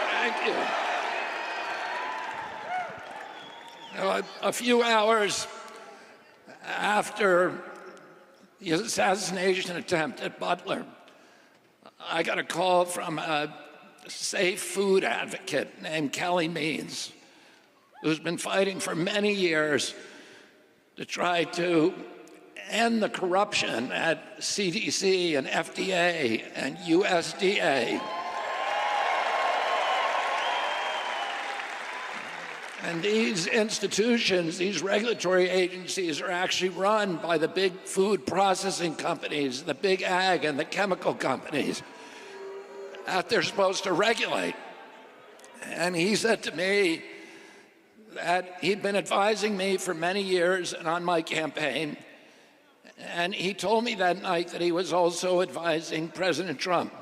Thank you. Now, a few hours after the assassination attempt at Butler, I got a call from a safe food advocate named Kelly Means, who's been fighting for many years to try to end the corruption at CDC and FDA and USDA. And these institutions, these regulatory agencies, are actually run by the big food processing companies, the big ag and the chemical companies that they're supposed to regulate. And he said to me that he'd been advising me for many years and on my campaign. And he told me that night that he was also advising President Trump.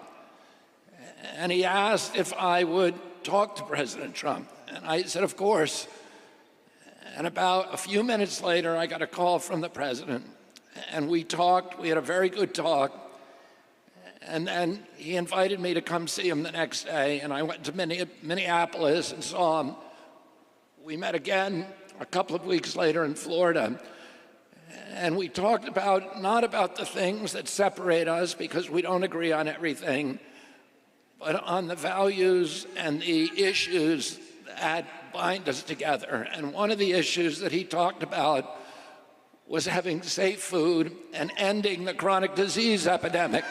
And he asked if I would talk to President Trump. And I said, of course. And about a few minutes later, I got a call from the president. And we talked. We had a very good talk. And then he invited me to come see him the next day. And I went to Minneapolis and saw him. We met again a couple of weeks later in Florida. And we talked about, not about the things that separate us because we don't agree on everything, but on the values and the issues that bind us together. And one of the issues that he talked about was having safe food and ending the chronic disease epidemic.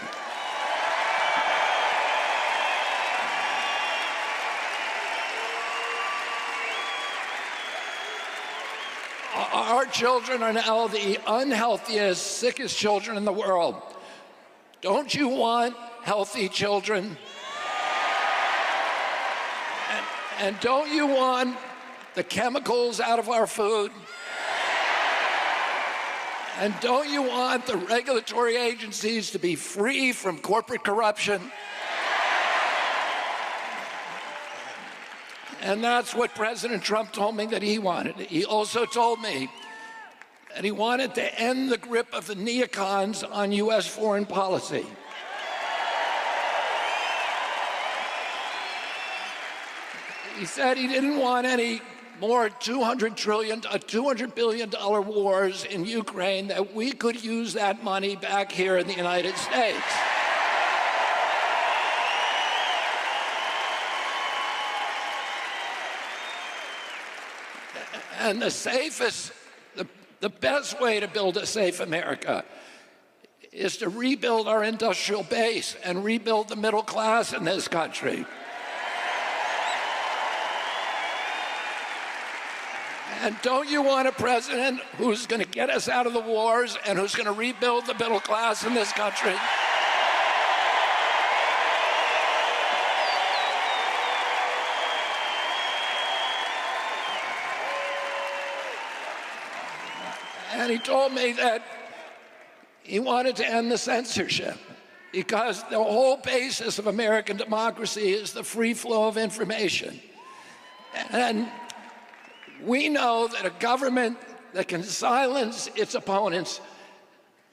Our children are now the unhealthiest, sickest children in the world. Don't you want healthy children? And don't you want the chemicals out of our food? And don't you want the regulatory agencies to be free from corporate corruption? And that's what President Trump told me that he wanted. He also told me that he wanted to end the grip of the neocons on U.S. foreign policy. He said he didn't want any more $200 billion wars in Ukraine, that we could use that money back here in the United States. And the safest, the best way to build a safe America is to rebuild our industrial base and rebuild the middle class in this country. And don't you want a president who's going to get us out of the wars and who's going to rebuild the middle class in this country? And he told me that he wanted to end the censorship because the whole basis of American democracy is the free flow of information. And we know that a government that can silence its opponents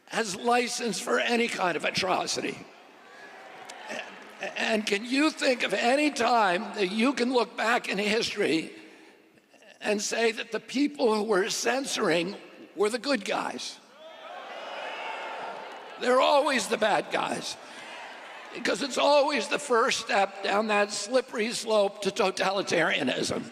has license for any kind of atrocity. And can you think of any time that you can look back in history and say that the people who were censoring were the good guys? They're always the bad guys, because it's always the first step down that slippery slope to totalitarianism.